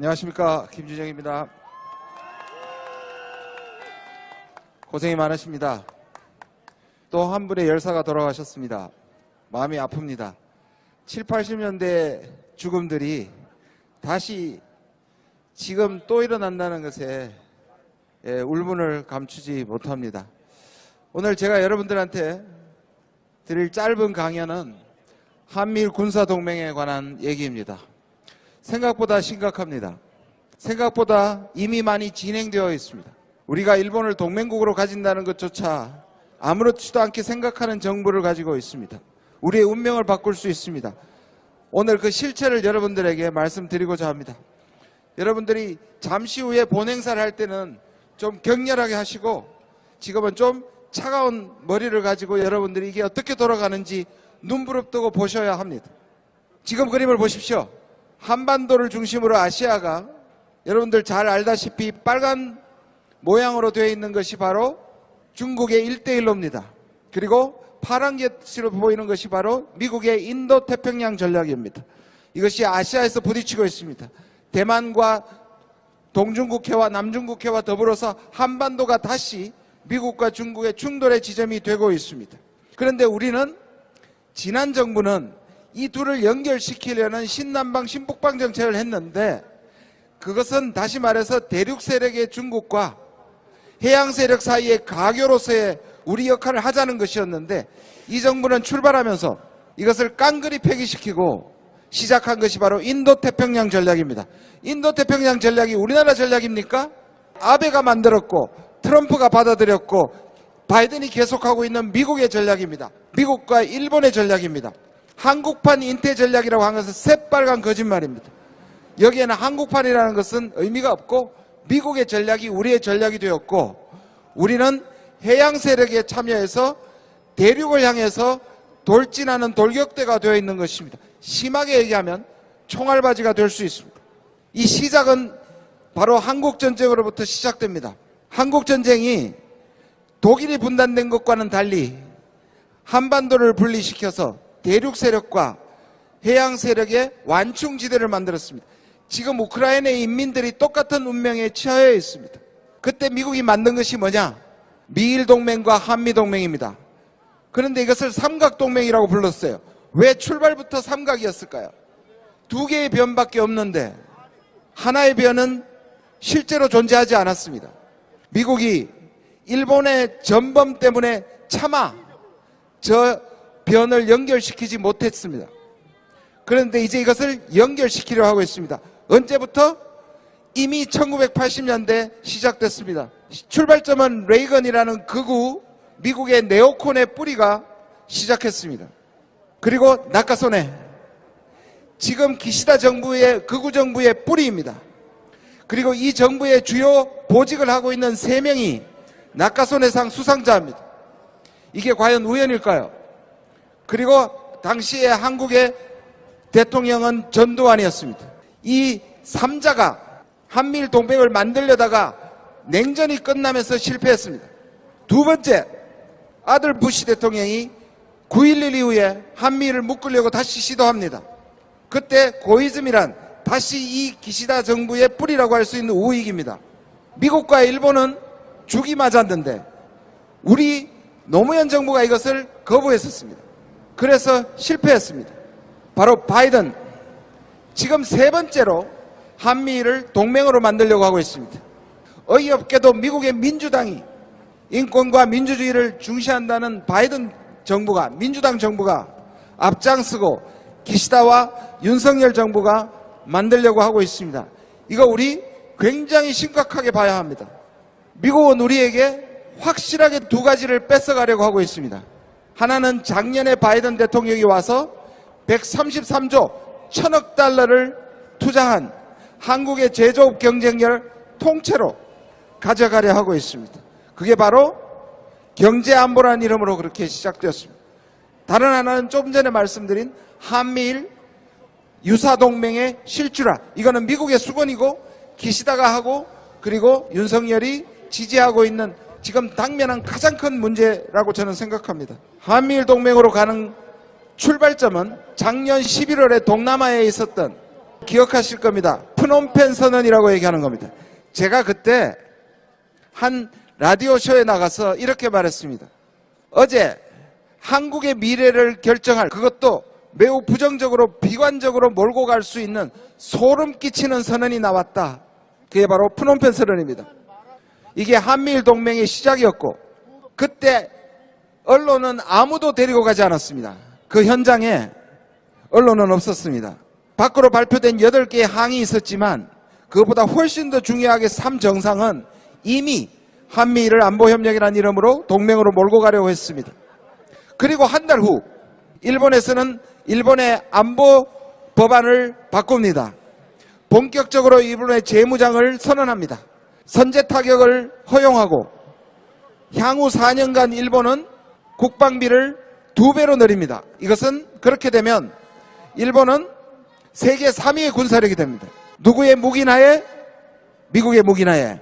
안녕하십니까, 김준영입니다. 고생이 많으십니다. 또 한 분의 열사가 돌아가셨습니다. 마음이 아픕니다. 7, 80년대 죽음들이 다시 지금 또 일어난다는 것에 울분을 감추지 못합니다. 오늘 제가 여러분들한테 드릴 짧은 강연은 한미일 군사동맹에 관한 얘기입니다. 생각보다 심각합니다. 생각보다 이미 많이 진행되어 있습니다. 우리가 일본을 동맹국으로 가진다는 것조차 아무렇지도 않게 생각하는 정부를 가지고 있습니다. 우리의 운명을 바꿀 수 있습니다. 오늘 그 실체를 여러분들에게 말씀드리고자 합니다. 여러분들이 잠시 후에 본행사를 할 때는 좀 격렬하게 하시고 지금은 좀 차가운 머리를 가지고 여러분들이 이게 어떻게 돌아가는지 눈부릅뜨고 보셔야 합니다. 지금 그림을 보십시오. 한반도를 중심으로 아시아가 여러분들 잘 알다시피 빨간 모양으로 되어 있는 것이 바로 중국의 1대1로입니다. 그리고 파란 get으로 보이는 것이 바로 미국의 인도태평양 전략입니다. 이것이 아시아에서 부딪히고 있습니다. 대만과 동중국해와 남중국해와 더불어서 한반도가 다시 미국과 중국의 충돌의 지점이 되고 있습니다. 그런데 우리는 지난 정부는 이 둘을 연결시키려는 신남방 신북방 정책을 했는데 그것은 다시 말해서 대륙 세력의 중국과 해양 세력 사이의 가교로서의 우리 역할을 하자는 것이었는데 이 정부는 출발하면서 이것을 깡그리 폐기시키고 시작한 것이 바로 인도태평양 전략입니다. 인도태평양 전략이 우리나라 전략입니까? 아베가 만들었고 트럼프가 받아들였고 바이든이 계속하고 있는 미국의 전략입니다. 미국과 일본의 전략입니다. 한국판 인태 전략이라고 하는 것은 새빨간 거짓말입니다. 여기에는 한국판이라는 것은 의미가 없고 미국의 전략이 우리의 전략이 되었고 우리는 해양 세력에 참여해서 대륙을 향해서 돌진하는 돌격대가 되어 있는 것입니다. 심하게 얘기하면 총알바지가 될 수 있습니다. 이 시작은 바로 한국전쟁으로부터 시작됩니다. 한국전쟁이 독일이 분단된 것과는 달리 한반도를 분리시켜서 대륙 세력과 해양 세력의 완충지대를 만들었습니다. 지금 우크라이나의 인민들이 똑같은 운명에 처해 있습니다. 그때 미국이 만든 것이 뭐냐? 미일동맹과 한미동맹입니다. 그런데 이것을 삼각동맹이라고 불렀어요. 왜 출발부터 삼각이었을까요? 두 개의 변밖에 없는데 하나의 변은 실제로 존재하지 않았습니다. 미국이 일본의 전범 때문에 차마 저 변을 연결시키지 못했습니다. 그런데 이제 이것을 연결시키려 하고 있습니다. 언제부터? 이미 1980년대 시작됐습니다. 출발점은 레이건이라는 극우 미국의 네오콘의 뿌리가 시작했습니다. 그리고 나카소네, 지금 기시다 정부의 극우 정부의 뿌리입니다. 그리고 이 정부의 주요 보직을 하고 있는 3명이 나카소네상 수상자입니다. 이게 과연 우연일까요? 그리고 당시에 한국의 대통령은 전두환이었습니다. 이 3자가 한미일 동맹을 만들려다가 냉전이 끝나면서 실패했습니다. 두 번째, 아들 부시 대통령이 9.11 이후에 한미일을 묶으려고 다시 시도합니다. 그때 고이즘이란 다시 이 기시다 정부의 뿌리라고 할 수 있는 우익입니다. 미국과 일본은 죽이 맞았는데 우리 노무현 정부가 이것을 거부했었습니다. 그래서 실패했습니다. 바로 바이든, 지금 3번째로 한미일을 동맹으로 만들려고 하고 있습니다. 어이없게도 미국의 민주당이 인권과 민주주의를 중시한다는 바이든 정부가, 민주당 정부가 앞장서고 기시다와 윤석열 정부가 만들려고 하고 있습니다. 이거 우리 굉장히 심각하게 봐야 합니다. 미국은 우리에게 확실하게 두 가지를 뺏어가려고 하고 있습니다. 하나는 작년에 바이든 대통령이 와서 133조 1,000억 달러를 투자한 한국의 제조업 경쟁력을 통째로 가져가려 하고 있습니다. 그게 바로 경제안보라는 이름으로 그렇게 시작되었습니다. 다른 하나는 조금 전에 말씀드린 한미일 유사동맹의 실주라, 이거는 미국의 수건이고 기시다가 하고 그리고 윤석열이 지지하고 있는 지금 당면한 가장 큰 문제라고 저는 생각합니다. 한미일 동맹으로 가는 출발점은 작년 11월에 동남아에 있었던 기억하실 겁니다. 프놈펜 선언이라고 얘기하는 겁니다. 제가 그때 한 라디오 쇼에 나가서 이렇게 말했습니다. 어제 한국의 미래를 결정할, 그것도 매우 부정적으로 비관적으로 몰고 갈 수 있는 소름 끼치는 선언이 나왔다. 그게 바로 프놈펜 선언입니다. 이게 한미일 동맹의 시작이었고, 그때 언론은 아무도 데리고 가지 않았습니다. 그 현장에 언론은 없었습니다. 밖으로 발표된 8개의 항이 있었지만 그것보다 훨씬 더 중요하게 3정상은 이미 한미일을 안보협력이라는 이름으로 동맹으로 몰고 가려고 했습니다. 그리고 한 달 후 일본에서는 일본의 안보 법안을 바꿉니다. 본격적으로 일본의 재무장을 선언합니다. 선제 타격을 허용하고 향후 4년간 일본은 국방비를 2배로 늘립니다. 이것은 그렇게 되면 일본은 세계 3위의 군사력이 됩니다. 누구의 무기나에? 미국의 무기나에.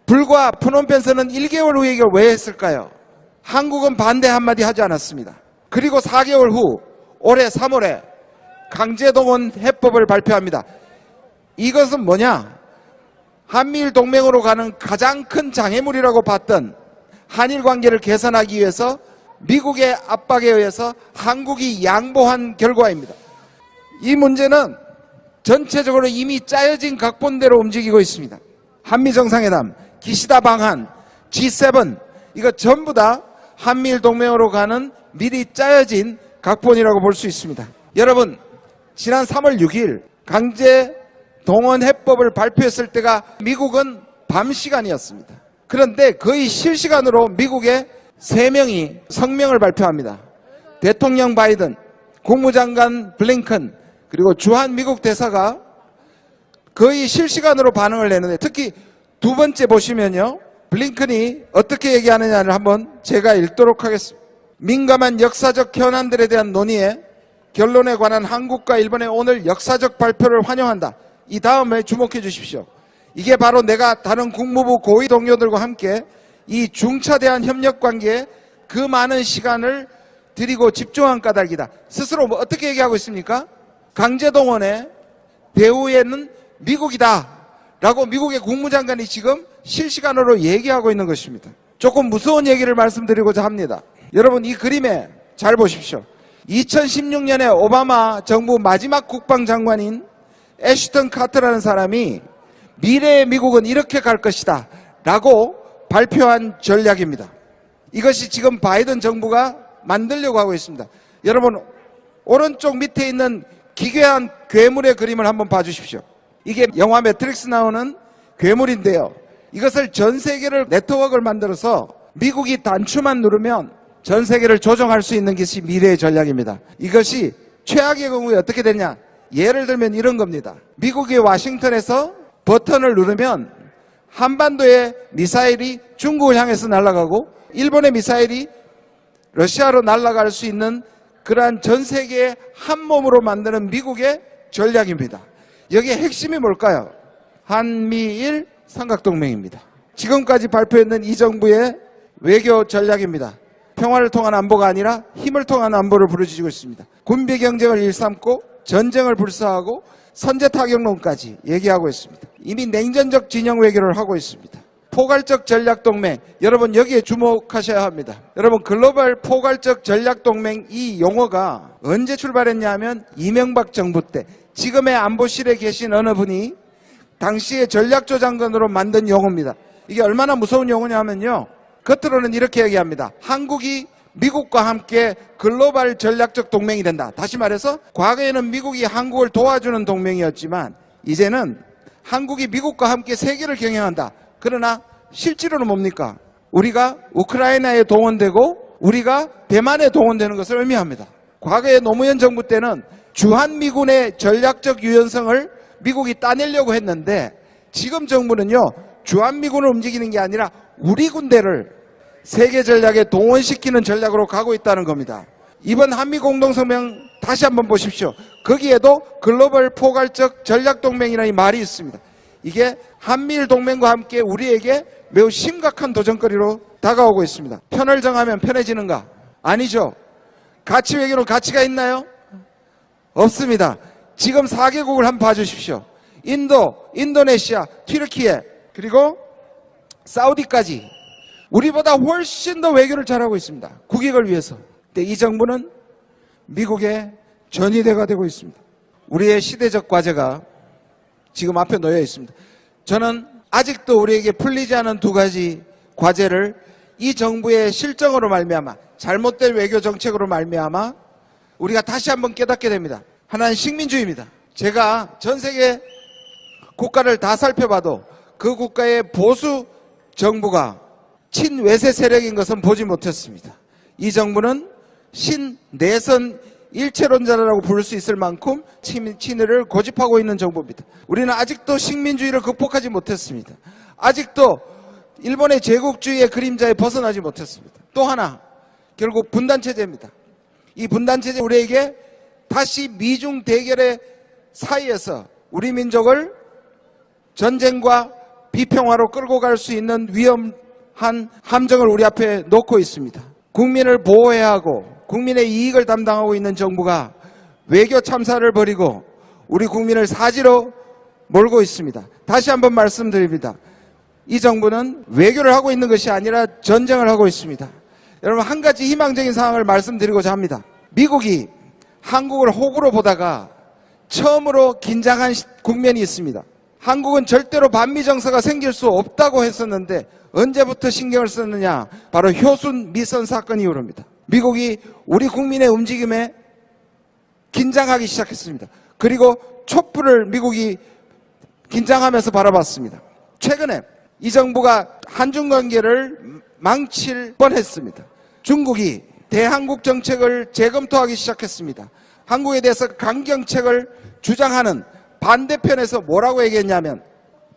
불과 프놈펜스는 1개월 후 얘기를 왜 했을까요? 한국은 반대 한마디 하지 않았습니다. 그리고 4개월 후 올해 3월에 강제동원 해법을 발표합니다. 이것은 뭐냐? 한미일 동맹으로 가는 가장 큰 장애물이라고 봤던 한일 관계를 개선하기 위해서 미국의 압박에 의해서 한국이 양보한 결과입니다. 이 문제는 전체적으로 이미 짜여진 각본대로 움직이고 있습니다. 한미 정상회담, 기시다 방한, G7 이거 전부 다 한미일 동맹으로 가는 미리 짜여진 각본이라고 볼 수 있습니다. 여러분, 지난 3월 6일 강제 동원 해법을 발표했을 때가 미국은 밤 시간이었습니다. 그런데 거의 실시간으로 미국의 3명이 성명을 발표합니다. 대통령 바이든, 국무장관 블링컨, 그리고 주한 미국 대사가 거의 실시간으로 반응을 내는데, 특히 두 번째 보시면요, 블링컨이 어떻게 얘기하느냐를 한번 제가 읽도록 하겠습니다. 민감한 역사적 현안들에 대한 논의에 결론에 관한 한국과 일본의 오늘 역사적 발표를 환영한다. 이 다음에 주목해 주십시오. 이게 바로 내가 다른 국무부 고위 동료들과 함께 이 중차대한 협력 관계에 그 많은 시간을 들이고 집중한 까닭이다. 스스로 뭐 어떻게 얘기하고 있습니까? 강제동원의 배후에는 미국이다 라고 미국의 국무장관이 지금 실시간으로 얘기하고 있는 것입니다. 조금 무서운 얘기를 말씀드리고자 합니다. 여러분, 이 그림에 잘 보십시오. 2016년에 오바마 정부 마지막 국방장관인 애쉬턴 카터라는 사람이 미래의 미국은 이렇게 갈 것이다 라고 발표한 전략입니다. 이것이 지금 바이든 정부가 만들려고 하고 있습니다. 여러분, 오른쪽 밑에 있는 기괴한 괴물의 그림을 한번 봐주십시오. 이게 영화 매트릭스 나오는 괴물인데요. 이것을 전 세계를 네트워크를 만들어서 미국이 단추만 누르면 전 세계를 조정할 수 있는 것이 미래의 전략입니다. 이것이 최악의 경우에 어떻게 되냐? 예를 들면 이런 겁니다. 미국이 워싱턴에서 버튼을 누르면 한반도의 미사일이 중국을 향해서 날아가고 일본의 미사일이 러시아로 날아갈 수 있는 그러한 전 세계의 한 몸으로 만드는 미국의 전략입니다. 여기에 핵심이 뭘까요? 한미일 삼각동맹입니다. 지금까지 발표했는 이 정부의 외교 전략입니다. 평화를 통한 안보가 아니라 힘을 통한 안보를 부르짖고 있습니다. 군비 경쟁을 일삼고 전쟁을 불사하고 선제 타격론까지 얘기하고 있습니다. 이미 냉전적 진영 외교를 하고 있습니다. 포괄적 전략동맹, 여러분 여기에 주목하셔야 합니다. 여러분, 글로벌 포괄적 전략동맹 이 용어가 언제 출발했냐 하면 이명박 정부 때 지금의 안보실에 계신 어느 분이 당시의 전략조장관으로 만든 용어입니다. 이게 얼마나 무서운 용어냐 하면요, 겉으로는 이렇게 얘기합니다. 한국이 미국과 함께 글로벌 전략적 동맹이 된다. 다시 말해서 과거에는 미국이 한국을 도와주는 동맹이었지만 이제는 한국이 미국과 함께 세계를 경영한다. 그러나 실제로는 뭡니까? 우리가 우크라이나에 동원되고 우리가 대만에 동원되는 것을 의미합니다. 과거의 노무현 정부 때는 주한미군의 전략적 유연성을 미국이 따내려고 했는데 지금 정부는요, 주한미군을 움직이는 게 아니라 우리 군대를 세계 전략에 동원시키는 전략으로 가고 있다는 겁니다. 이번 한미공동성명 다시 한번 보십시오. 거기에도 글로벌 포괄적 전략동맹이라는 말이 있습니다. 이게 한미일 동맹과 함께 우리에게 매우 심각한 도전거리로 다가오고 있습니다. 편을 정하면 편해지는가? 아니죠. 가치 외교는 가치가 있나요? 없습니다. 지금 4개국을 한번 봐주십시오. 인도, 인도네시아, 튀르키예, 그리고 사우디까지 우리보다 훨씬 더 외교를 잘하고 있습니다. 국익을 위해서. 근데 이 정부는 미국의 전위대가 되고 있습니다. 우리의 시대적 과제가 지금 앞에 놓여 있습니다. 저는 아직도 우리에게 풀리지 않은 두 가지 과제를 이 정부의 실정으로 말미암아, 잘못된 외교 정책으로 말미암아 우리가 다시 한번 깨닫게 됩니다. 하나는 식민주의입니다. 제가 전 세계 국가를 다 살펴봐도 그 국가의 보수 정부가 친외세 세력인 것은 보지 못했습니다. 이 정부는 신내선 일체론자라고 부를 수 있을 만큼 친일을 고집하고 있는 정부입니다. 우리는 아직도 식민주의를 극복하지 못했습니다. 아직도 일본의 제국주의의 그림자에 벗어나지 못했습니다. 또 하나, 결국 분단체제입니다. 이 분단체제 우리에게 다시 미중 대결의 사이에서 우리 민족을 전쟁과 비평화로 끌고 갈 수 있는 위험한 함정을 우리 앞에 놓고 있습니다. 국민을 보호해야 하고 국민의 이익을 담당하고 있는 정부가 외교 참사를 벌이고 우리 국민을 사지로 몰고 있습니다. 다시 한번 말씀드립니다. 이 정부는 외교를 하고 있는 것이 아니라 전쟁을 하고 있습니다. 여러분, 한 가지 희망적인 상황을 말씀드리고자 합니다. 미국이 한국을 호구로 보다가 처음으로 긴장한 국면이 있습니다. 한국은 절대로 반미 정서가 생길 수 없다고 했었는데 언제부터 신경을 썼느냐? 바로 효순 미선 사건 이후로입니다. 미국이 우리 국민의 움직임에 긴장하기 시작했습니다. 그리고 촛불을 미국이 긴장하면서 바라봤습니다. 최근에 이 정부가 한중 관계를 망칠 뻔했습니다. 중국이 대한국 정책을 재검토하기 시작했습니다. 한국에 대해서 강경책을 주장하는 반대편에서 뭐라고 얘기했냐면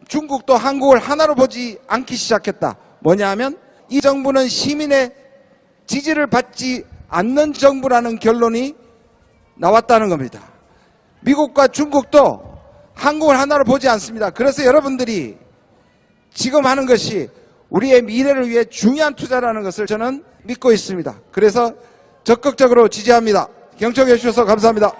중국도 한국을 하나로 보지 않기 시작했다. 뭐냐 하면 이 정부는 시민의 지지를 받지 않는 정부라는 결론이 나왔다는 겁니다. 미국과 중국도 한국을 하나로 보지 않습니다. 그래서 여러분들이 지금 하는 것이 우리의 미래를 위해 중요한 투자라는 것을 저는 믿고 있습니다. 그래서 적극적으로 지지합니다. 경청해 주셔서 감사합니다.